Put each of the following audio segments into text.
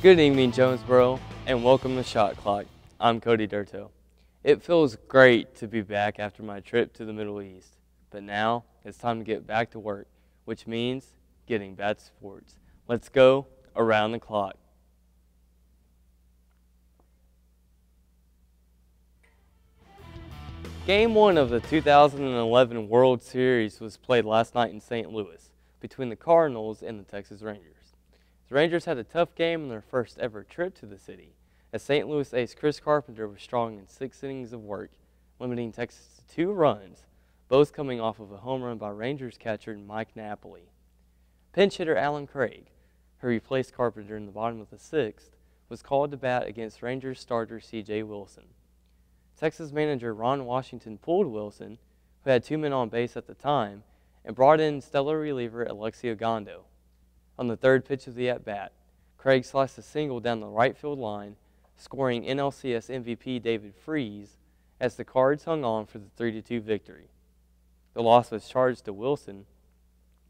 Good evening, Jonesboro, and welcome to Shot Clock. I'm Cody Dertow. It feels great to be back after my trip to the Middle East, but now it's time to get back to work, which means getting back to sports. Let's go around the clock. Game 1 of the 2011 World Series was played last night in St. Louis between the Cardinals and the Texas Rangers. The Rangers had a tough game in their first ever trip to the city, as St. Louis ace Chris Carpenter was strong in 6 innings of work, limiting Texas to 2 runs, both coming off of a home run by Rangers catcher Mike Napoli. Pinch hitter Alan Craig, who replaced Carpenter in the bottom of the 6th, was called to bat against Rangers starter C.J. Wilson. Texas manager Ron Washington pulled Wilson, who had 2 men on base at the time, and brought in stellar reliever Alexio Gondo. On the 3rd pitch of the at-bat, Craig sliced a single down the right field line, scoring NLCS MVP David Freese as the Cards hung on for the 3-2 victory. The loss was charged to Wilson,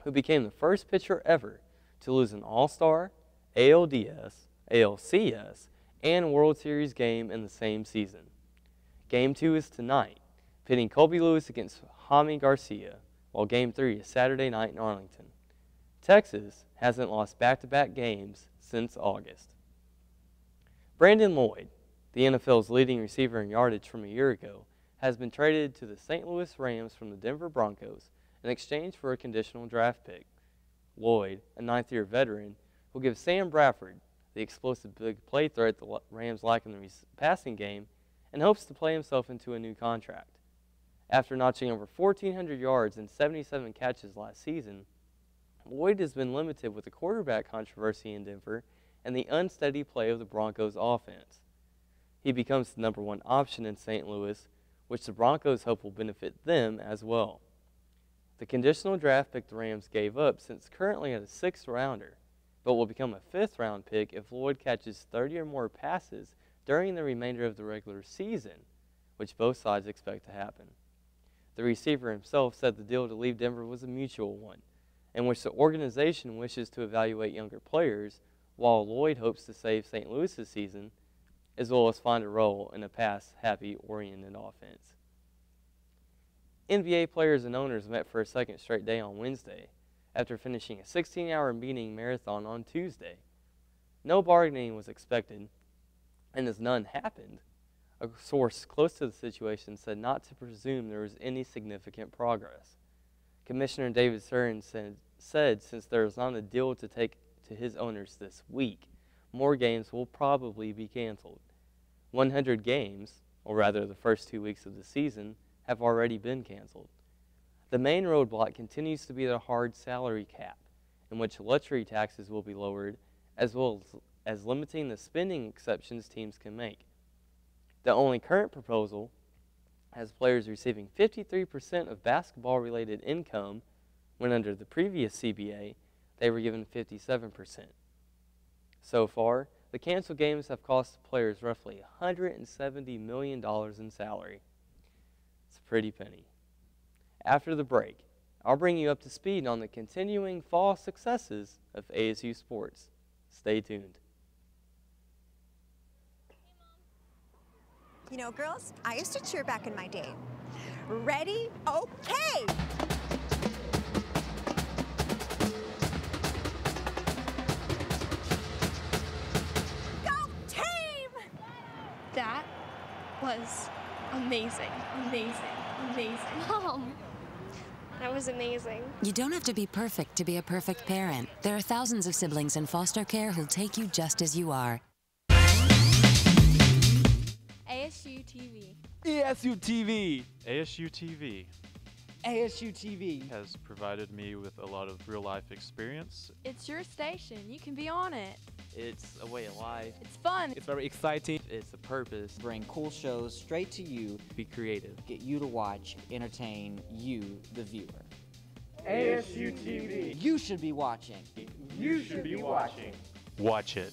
who became the first pitcher ever to lose an All-Star, ALDS, ALCS, and World Series game in the same season. Game 2 is tonight, pitting Colby Lewis against Jaime Garcia, while Game 3 is Saturday night in Arlington. Texas hasn't lost back-to-back games since August. Brandon Lloyd, the NFL's leading receiver in yardage from a year ago, has been traded to the St. Louis Rams from the Denver Broncos in exchange for a conditional draft pick. Lloyd, a 9th-year veteran, will give Sam Bradford the explosive big play threat the Rams lack in the passing game and hopes to play himself into a new contract. After notching over 1,400 yards and 77 catches last season, Lloyd has been limited with the quarterback controversy in Denver and the unsteady play of the Broncos' offense. He becomes the number 1 option in St. Louis, which the Broncos hope will benefit them as well. The conditional draft pick the Rams gave up sits currently at a 6th rounder, but will become a 5th-round pick if Lloyd catches 30 or more passes during the remainder of the regular season, which both sides expect to happen. The receiver himself said the deal to leave Denver was a mutual one, in which the organization wishes to evaluate younger players, while Lloyd hopes to save St. Louis's season, as well as find a role in a pass-happy-oriented offense. NBA players and owners met for a second straight day on Wednesday, after finishing a 16-hour meeting marathon on Tuesday. No bargaining was expected, and as none happened, a source close to the situation said not to presume there was any significant progress. Commissioner David Stern said since there is not a deal to take to his owners this week, more games will probably be canceled. 100 games, or rather the first 2 weeks of the season, have already been canceled. The main roadblock continues to be the hard salary cap, in which luxury taxes will be lowered, as well as limiting the spending exceptions teams can make. The only current proposal has players receiving 53% of basketball-related income, when under the previous CBA, they were given 57%. So far, the canceled games have cost players roughly $170 million in salary. It's a pretty penny. After the break, I'll bring you up to speed on the continuing fall successes of ASU sports. Stay tuned. You know, girls, I used to cheer back in my day. Ready? Okay! Go team! That was amazing, amazing, amazing. Mom, that was amazing. You don't have to be perfect to be a perfect parent. There are thousands of siblings in foster care who'll take you just as you are. ASU TV. ASU TV. ASU TV ASU TV has provided me with a lot of real-life experience. It's your station. You can be on it. It's a way of life. It's fun. It's very exciting. It's a purpose. Bring cool shows straight to you. Be creative. Get you to watch, entertain you, the viewer. ASU TV. You should be watching. You should be watching. Watch it.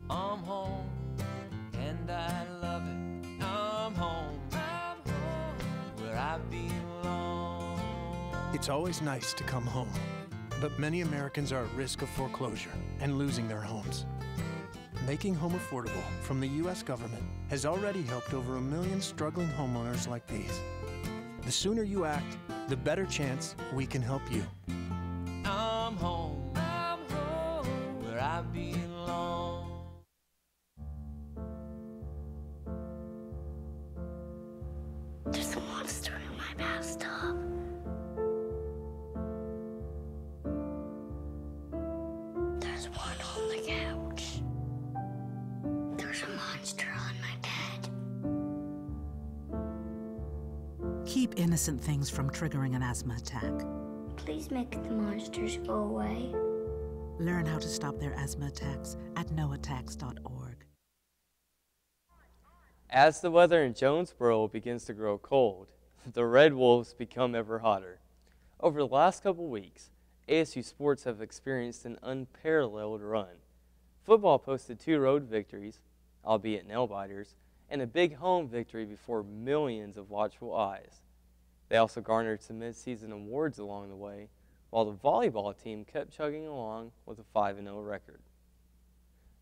I'm home, and I love it. I'm home, where I belong. It's always nice to come home. but many Americans are at risk of foreclosure and losing their homes. Making home affordable from the U.S. government has already helped over 1 million struggling homeowners like these. The sooner you act, the better chance we can help you. I'm home where I belong. There's a monster in my bathtub. There's one on the couch. There's a monster on my bed. Keep innocent things from triggering an asthma attack. Please make the monsters go away. Learn how to stop their asthma attacks at noattacks.org. As the weather in Jonesboro begins to grow cold, the Red Wolves become ever hotter. Over the last couple weeks, ASU sports have experienced an unparalleled run. Football posted 2 road victories, albeit nail-biters, and a big home victory before millions of watchful eyes. They also garnered some mid-season awards along the way, while the volleyball team kept chugging along with a 5-0 record.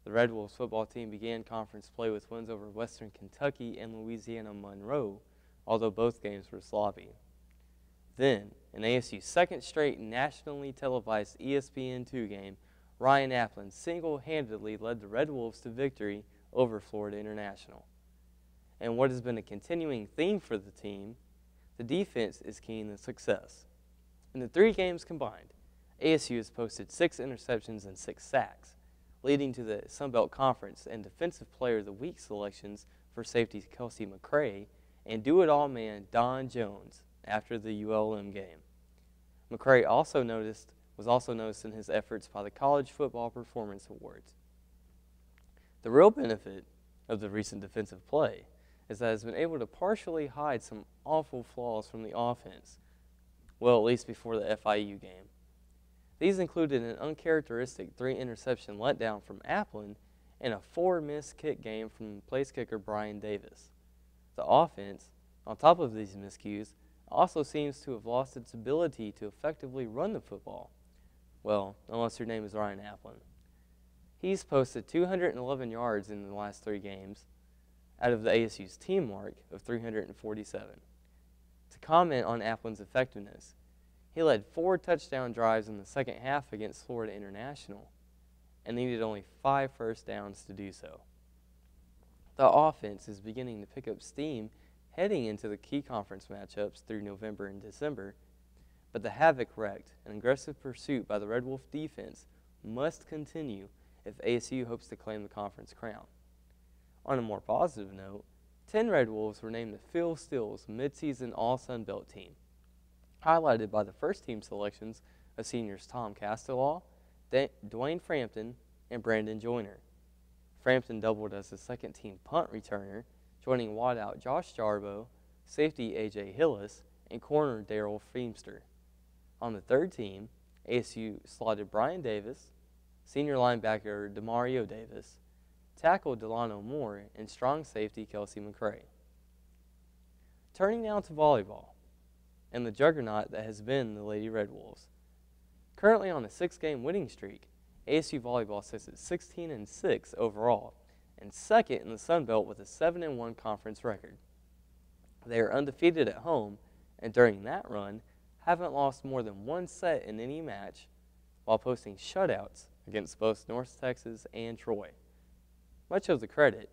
The Red Wolves football team began conference play with wins over Western Kentucky and Louisiana Monroe, although both games were sloppy. Then, in ASU's second straight nationally televised ESPN2 game, Ryan Applin single-handedly led the Red Wolves to victory over Florida International. And what has been a continuing theme for the team, the defense is key to success. In the 3 games combined, ASU has posted 6 interceptions and 6 sacks, leading to the Sun Belt Conference and Defensive Player of the Week selections for safety Kelsey McCray and do-it-all man Don Jones after the ULM game. McCray was also noticed in his efforts by the College Football Performance Awards. The real benefit of the recent defensive play is that it has been able to partially hide some awful flaws from the offense, well, at least before the FIU game. These included an uncharacteristic 3-interception letdown from Applin and a 4-missed kick game from place kicker Brian Davis. The offense, on top of these miscues, also seems to have lost its ability to effectively run the football. Well, unless your name is Ryan Applin. He's posted 211 yards in the last 3 games, out of the ASU's team mark of 347. To comment on Applin's effectiveness, he led 4 touchdown drives in the second half against Florida International and needed only 5 first downs to do so. The offense is beginning to pick up steam heading into the key conference matchups through November and December, but the havoc wreaked and aggressive pursuit by the Red Wolf defense must continue if ASU hopes to claim the conference crown. On a more positive note, 10 Red Wolves were named the Phil Steele's midseason All-Sun Belt team, highlighted by the first-team selections of seniors Tom Castellaw, Dwayne Frampton, and Brandon Joyner. Frampton doubled as the second-team punt returner, joining wideout Josh Jarbo, safety A.J. Hillis, and corner Darrell Feemster. On the third team, ASU slotted Brian Davis, senior linebacker DeMario Davis, tackle Delano Moore, and strong safety Kelsey McCray. Turning now to volleyball, and the juggernaut that has been the Lady Red Wolves. Currently on a 6-game winning streak, ASU volleyball sits at 16-6 overall, and second in the Sun Belt with a 7-1 conference record. They are undefeated at home, and during that run, haven't lost more than 1 set in any match, while posting shutouts against both North Texas and Troy. Much of the credit,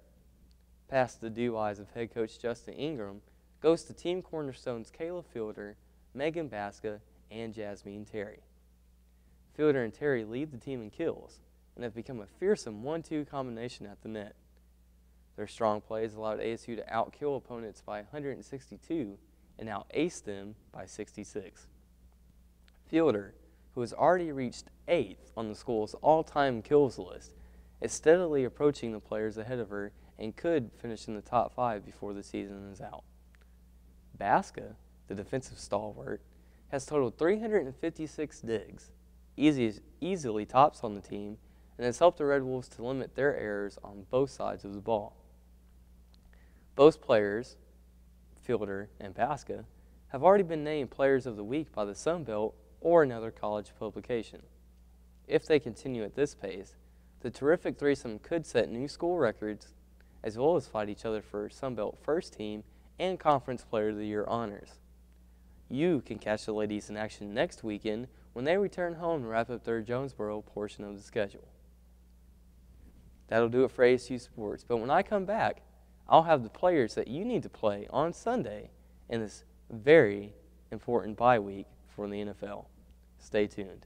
past the due eyes of head coach Justin Ingram, goes to team cornerstones Kayla Fielder, Megan Baska, and Jasmine Terry. Fielder and Terry lead the team in kills and have become a fearsome 1-2 combination at the net. Their strong plays allowed ASU to outkill opponents by 162 and out-ace them by 66. Fielder, who has already reached 8th on the school's all-time kills list, is steadily approaching the players ahead of her and could finish in the top 5 before the season is out. Baska, the defensive stalwart, has totaled 356 digs, easily tops on the team, and has helped the Red Wolves to limit their errors on both sides of the ball. Both players, Fielder and Baska, have already been named Players of the Week by the Sun Belt or another college publication. If they continue at this pace, the terrific threesome could set new school records as well as fight each other for Sunbelt First Team and Conference Player of the Year honors. You can catch the ladies in action next weekend when they return home to wrap up their Jonesboro portion of the schedule. That'll do it for ASU Sports, but when I come back, I'll have the players that you need to play on Sunday in this very important bye week for the NFL. Stay tuned.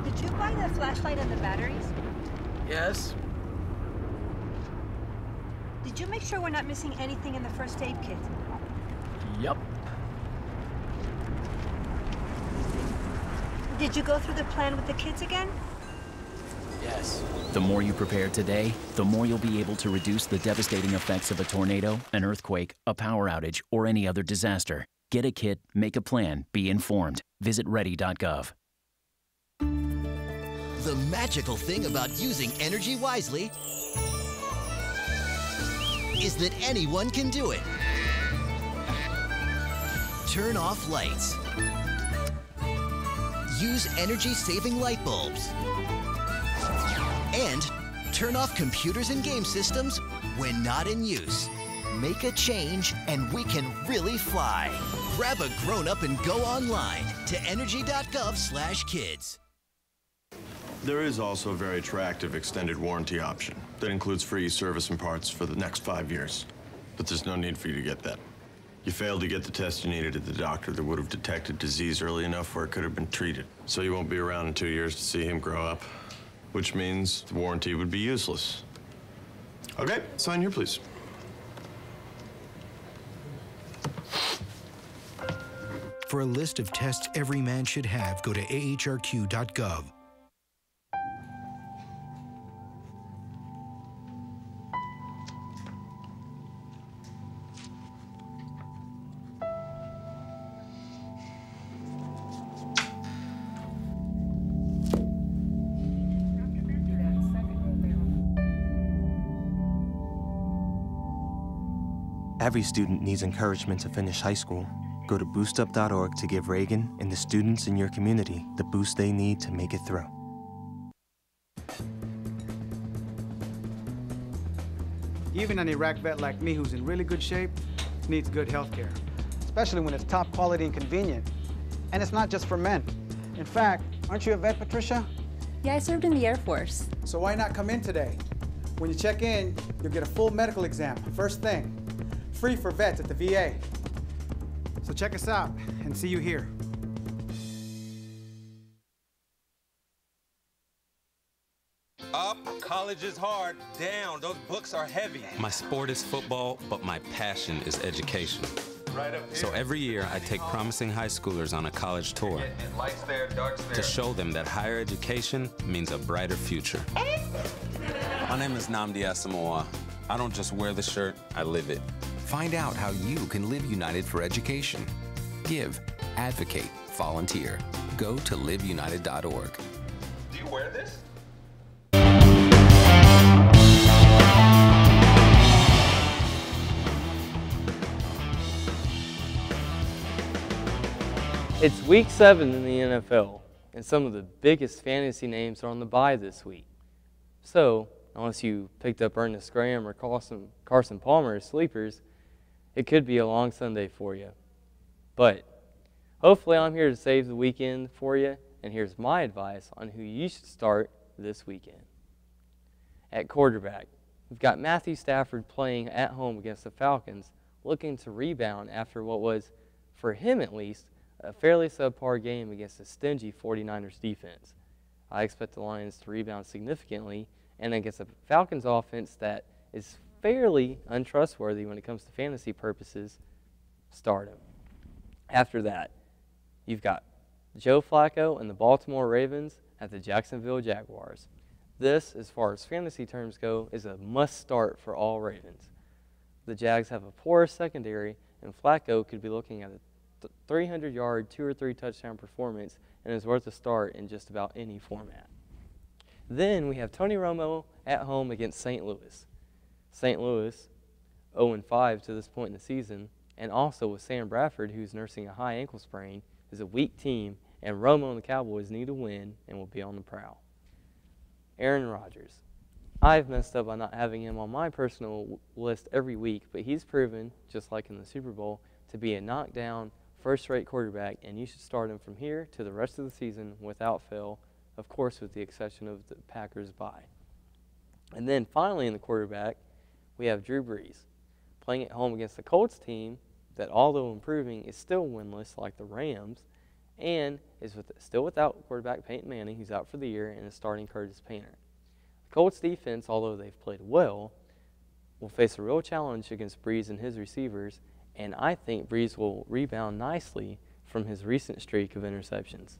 Did you buy the flashlight and the batteries? Yes. Did you make sure we're not missing anything in the first aid kit? Yup. Did you go through the plan with the kids again? Yes. The more you prepare today, the more you'll be able to reduce the devastating effects of a tornado, an earthquake, a power outage, or any other disaster. Get a kit, make a plan, be informed. Visit ready.gov. The magical thing about using energy wisely is that anyone can do it. Turn off lights. Use energy-saving light bulbs. And turn off computers and game systems when not in use. Make a change and we can really fly. Grab a grown-up and go online to energy.gov/kids. There is also a very attractive extended warranty option that includes free service and parts for the next 5 years. But there's no need for you to get that. You failed to get the test you needed at the doctor that would have detected disease early enough where it could have been treated. So you won't be around in 2 years to see him grow up, which means the warranty would be useless. Okay, sign here, please. For a list of tests every man should have, go to ahrq.gov. Every student needs encouragement to finish high school. Go to boostup.org to give Reagan and the students in your community the boost they need to make it through. Even an Iraq vet like me who's in really good shape needs good health care, especially when it's top quality and convenient. And it's not just for men. In fact, aren't you a vet, Patricia? Yeah, I served in the Air Force. So why not come in today? When you check in, you'll get a full medical exam, first thing. Free for vets at the VA. So check us out and see you here. Up, college is hard. Down, those books are heavy. My sport is football, but my passion is education. Right up here. So every year, I take promising high schoolers on a college tour Lights there, darks there. to show them that higher education means a brighter future. My name is Nnamdi Asamoah. I don't just wear the shirt, I live it. Find out how you can live United for education. Give, advocate, volunteer. Go to liveunited.org. Do you wear this? It's week 7 in the NFL, and some of the biggest fantasy names are on the bye this week. So, unless you picked up Ernest Graham or Carson Palmer as sleepers, it could be a long Sunday for you. But hopefully I'm here to save the weekend for you, and here's my advice on who you should start this weekend. At quarterback, we've got Matthew Stafford playing at home against the Falcons, looking to rebound after what was, for him at least, a fairly subpar game against a stingy 49ers defense. I expect the Lions to rebound significantly, and against a Falcons offense that is fairly untrustworthy when it comes to fantasy purposes, start him. After that, you've got Joe Flacco and the Baltimore Ravens at the Jacksonville Jaguars. This, as far as fantasy terms go, is a must-start for all Ravens. The Jags have a poor secondary, and Flacco could be looking at a 300-yard, 2 or 3 touchdown performance, and is worth a start in just about any format. Then we have Tony Romo at home against St. Louis. St. Louis, 0-5 to this point in the season, and also with Sam Bradford, who's nursing a high ankle sprain, is a weak team, and Romo and the Cowboys need to win and will be on the prowl. Aaron Rodgers. I've messed up by not having him on my personal list every week, but he's proven, just like in the Super Bowl, to be a knockdown, first-rate quarterback, and you should start him from here to the rest of the season without fail, of course with the exception of the Packers' bye. And then finally in the quarterback, we have Drew Brees, playing at home against the Colts team that, although improving, is still winless like the Rams, and is still without quarterback Peyton Manning, who's out for the year, and is starting Curtis Painter. The Colts defense, although they've played well, will face a real challenge against Brees and his receivers, and I think Brees will rebound nicely from his recent streak of interceptions.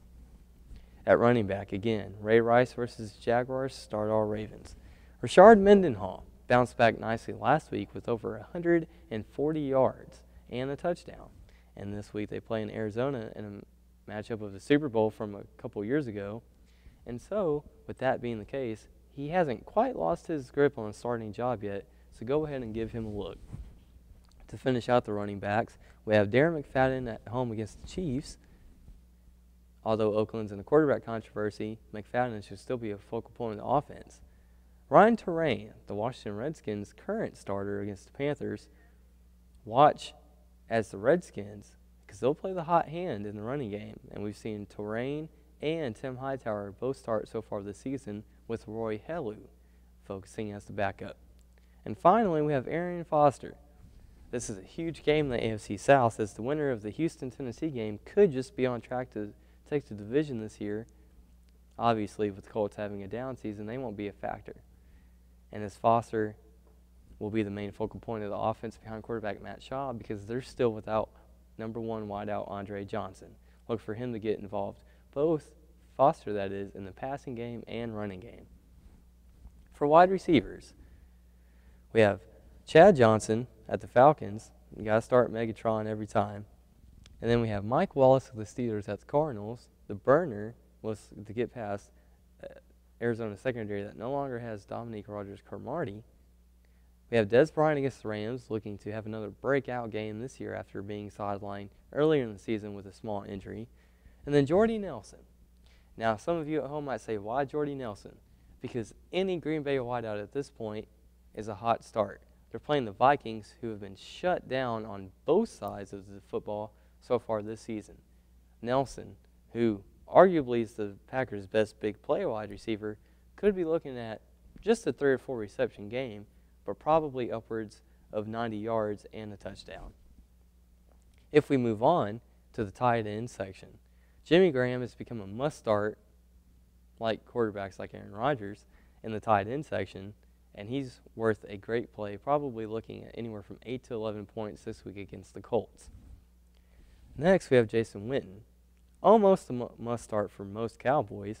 At running back, again, Ray Rice versus Jaguars, start all Ravens. Rashard Mendenhall bounced back nicely last week with over 140 yards and a touchdown. And this week they play in Arizona in a matchup of the Super Bowl from a couple years ago. And so, with that being the case, he hasn't quite lost his grip on a starting job yet, so go ahead and give him a look. To finish out the running backs, we have Darren McFadden at home against the Chiefs. Although Oakland's in a quarterback controversy, McFadden should still be a focal point of the offense. Ryan Terrain, the Washington Redskins' current starter against the Panthers, watch as the Redskins, because they'll play the hot hand in the running game, and we've seen Terrain and Tim Hightower both start so far this season, with Roy Helu focusing as the backup. And finally, we have Arian Foster. This is a huge game in the AFC South, as the winner of the Houston-Tennessee game could just be on track to take the division this year. Obviously, with the Colts having a down season, they won't be a factor. And as Foster will be the main focal point of the offense behind quarterback Matt Schaub, because they're still without number one wideout Andre Johnson. Look for him to get involved, both Foster, that is, in the passing game and running game. For wide receivers, we have Chad Johnson at the Falcons. You got to start Megatron every time. And then we have Mike Wallace of the Steelers at the Cardinals. The burner was to get past Arizona secondary that no longer has Dominique Rodgers-Cromartie. We have Des Bryant against the Rams, looking to have another breakout game this year after being sidelined earlier in the season with a small injury. And then Jordy Nelson. Now, some of you at home might say, why Jordy Nelson? Because any Green Bay wideout at this point is a hot start. They're playing the Vikings, who have been shut down on both sides of the football so far this season. Nelson, who arguably is the Packers' best big play wide receiver, could be looking at just a 3 or 4 reception game, but probably upwards of 90 yards and a touchdown. If we move on to the tight end section, Jimmy Graham has become a must-start, like quarterbacks like Aaron Rodgers, in the tight end section, and he's worth a great play, probably looking at anywhere from 8 to 11 points this week against the Colts. Next, we have Jason Witten. Almost a must-start for most Cowboys.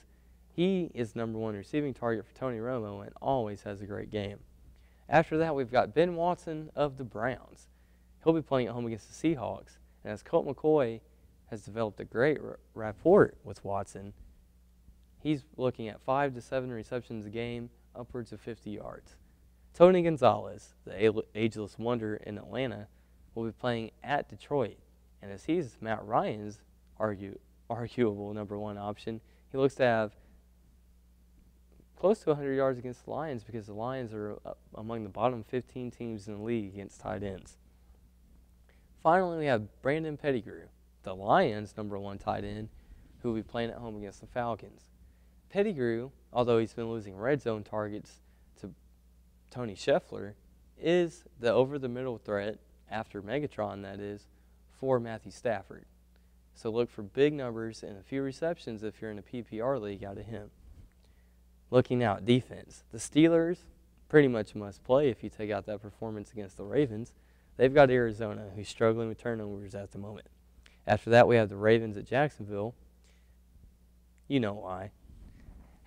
He is number one receiving target for Tony Romo and always has a great game. After that, we've got Ben Watson of the Browns. He'll be playing at home against the Seahawks, and as Colt McCoy has developed a great rapport with Watson, he's looking at 5 to 7 receptions a game, upwards of 50 yards. Tony Gonzalez, the ageless wonder in Atlanta, will be playing at Detroit, and as he's Matt Ryan's arguable number one option, he looks to have close to 100 yards against the Lions, because the Lions are among the bottom 15 teams in the league against tight ends. Finally, we have Brandon Pettigrew, the Lions' number one tight end, who will be playing at home against the Falcons. Pettigrew, although he's been losing red zone targets to Tony Scheffler, is the over-the-middle threat, after Megatron that is, for Matthew Stafford. So look for big numbers and a few receptions if you're in a PPR league out of him. Looking out defense, the Steelers pretty much must play if you take out that performance against the Ravens. They've got Arizona, who's struggling with turnovers at the moment. After that, we have the Ravens at Jacksonville. You know why.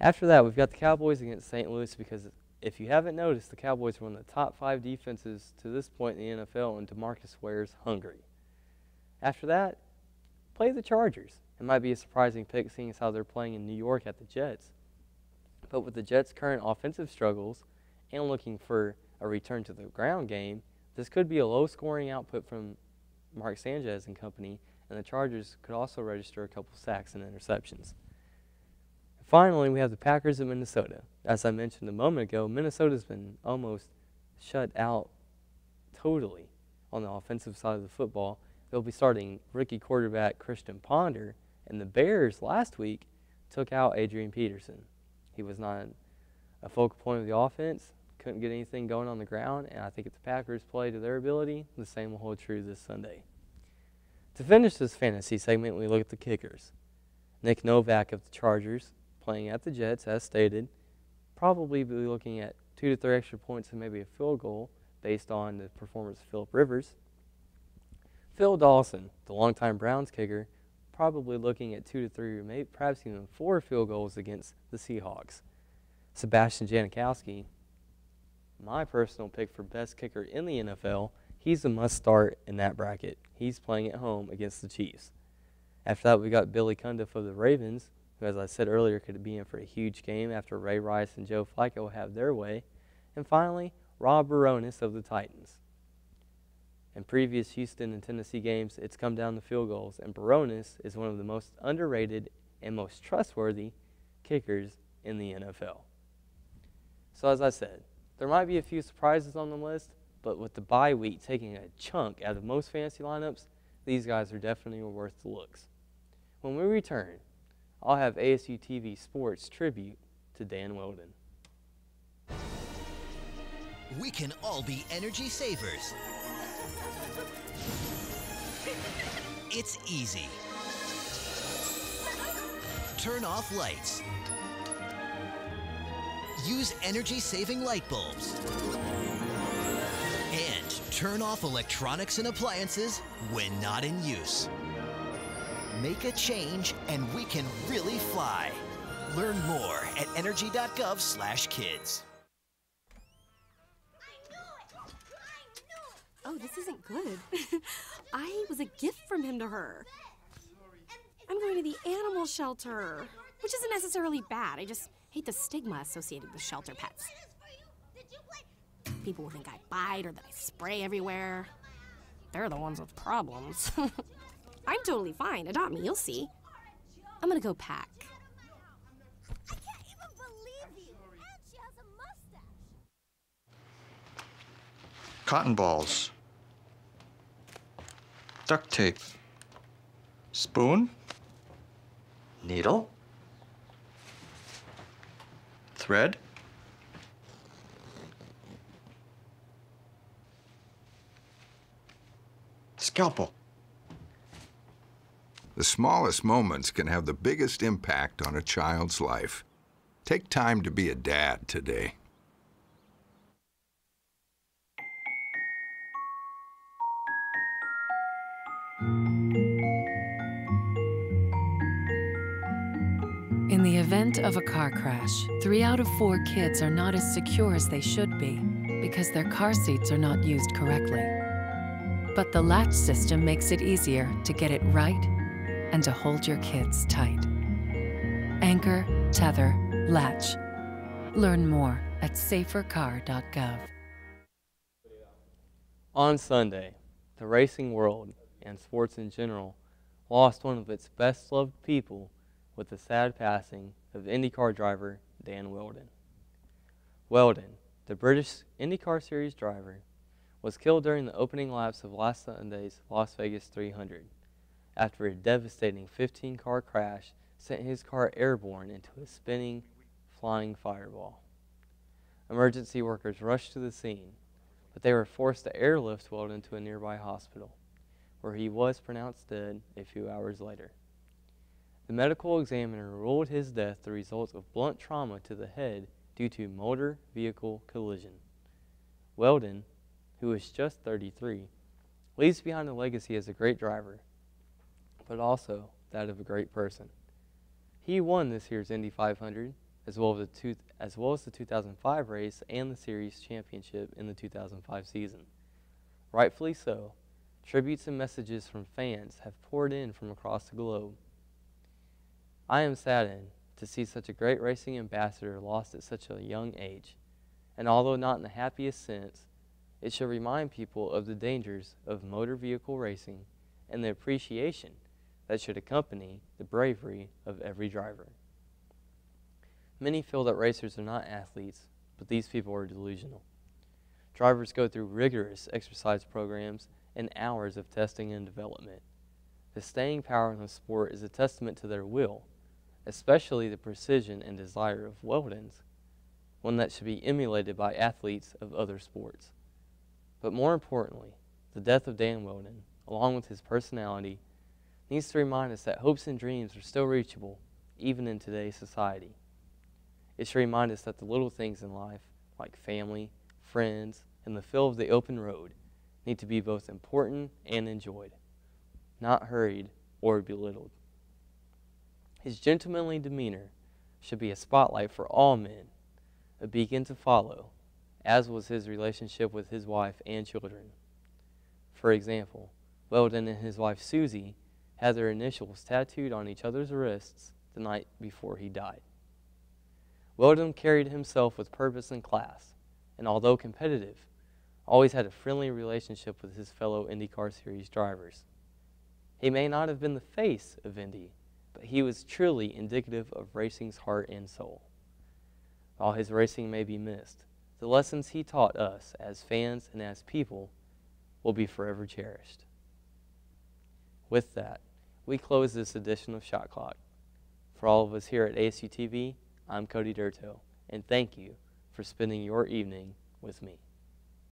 After that, we've got the Cowboys against St. Louis, because if you haven't noticed, the Cowboys are one of the top 5 defenses to this point in the NFL, and DeMarcus Ware's hungry. After that, play the Chargers. It might be a surprising pick, seeing as how they're playing in New York at the Jets. But with the Jets' current offensive struggles and looking for a return to the ground game, this could be a low-scoring output from Mark Sanchez and company, and and the Chargers could also register a couple sacks and interceptions. Finally, we have the Packers of Minnesota. As I mentioned a moment ago, Minnesota's been almost shut out totally on the offensive side of the football. They'll be starting rookie quarterback Christian Ponder, and the Bears last week took out Adrian Peterson. He was not a focal point of the offense, couldn't get anything going on the ground, and I think if the Packers play to their ability, the same will hold true this Sunday. To finish this fantasy segment, we look at the kickers. Nick Novak of the Chargers, playing at the Jets, as stated, probably be looking at 2 to 3 extra points and maybe a field goal based on the performance of Phillip Rivers. Phil Dawson, the longtime Browns kicker, probably looking at 2 to 3 or maybe perhaps even 4 field goals against the Seahawks. Sebastian Janikowski, my personal pick for best kicker in the NFL, he's a must-start in that bracket. He's playing at home against the Chiefs. After that, we got Billy Cundiff of the Ravens, who, as I said earlier, could be in for a huge game after Ray Rice and Joe Flacco have their way. And finally, Rob Baronis of the Titans. In previous Houston and Tennessee games, it's come down to field goals, and Baronis is one of the most underrated and most trustworthy kickers in the NFL. So as I said, there might be a few surprises on the list, but with the bye week taking a chunk out of most fantasy lineups, these guys are definitely worth the looks. When we return, I'll have ASU TV Sports tribute to Dan Weldon. We can all be energy savers. It's easy. Turn off lights. Use energy-saving light bulbs. And turn off electronics and appliances when not in use. Make a change and we can really fly. Learn more at energy.gov/kids. Oh, this isn't good. I was a gift from him to her. I'm going to the animal shelter, which isn't necessarily bad. I just hate the stigma associated with shelter pets. People will think I bite or that I spray everywhere. They're the ones with problems. I'm totally fine. Adopt me, you'll see. I'm gonna go pack. I can't even believe you. And she has a mustache. Cotton balls. Duct tape. Spoon. Needle. Thread. Scalpel. The smallest moments can have the biggest impact on a child's life. Take time to be a dad today. In the event of a car crash, 3 out of 4 kids are not as secure as they should be because their car seats are not used correctly. But the latch system makes it easier to get it right and to hold your kids tight. Anchor, tether, latch. Learn more at safercar.gov. On Sunday, the racing world and sports in general lost one of its best-loved people with the sad passing of IndyCar driver Dan Weldon. Weldon, the British IndyCar Series driver, was killed during the opening laps of last Sunday's Las Vegas 300 after a devastating 15-car crash sent his car airborne into a spinning, flying fireball. Emergency workers rushed to the scene, but they were forced to airlift Weldon to a nearby hospital, where he was pronounced dead a few hours later. The medical examiner ruled his death the result of blunt trauma to the head due to motor vehicle collision. Weldon, who is just 33, leaves behind a legacy as a great driver, but also that of a great person. He won this year's Indy 500, as well as the 2005 race and the series championship in the 2005 season. Rightfully so, tributes and messages from fans have poured in from across the globe. I am saddened to see such a great racing ambassador lost at such a young age, and although not in the happiest sense, it should remind people of the dangers of motor vehicle racing and the appreciation that should accompany the bravery of every driver. Many feel that racers are not athletes, but these people are delusional. Drivers go through rigorous exercise programs and hours of testing and development. The staying power in the sport is a testament to their will, especially the precision and desire of Weldon's, one that should be emulated by athletes of other sports. But more importantly, the death of Dan Weldon, along with his personality, needs to remind us that hopes and dreams are still reachable, even in today's society. It should remind us that the little things in life, like family, friends, and the feel of the open road, need to be both important and enjoyed, not hurried or belittled. His gentlemanly demeanor should be a spotlight for all men, a beacon to follow, as was his relationship with his wife and children. For example, Weldon and his wife Susie had their initials tattooed on each other's wrists the night before he died. Weldon carried himself with purpose and class, and although competitive, always had a friendly relationship with his fellow IndyCar Series drivers. He may not have been the face of Indy, but he was truly indicative of racing's heart and soul. While his racing may be missed, the lessons he taught us as fans and as people will be forever cherished. With that, we close this edition of Shot Clock. For all of us here at ASU TV, I'm Cody Dertow, and thank you for spending your evening with me.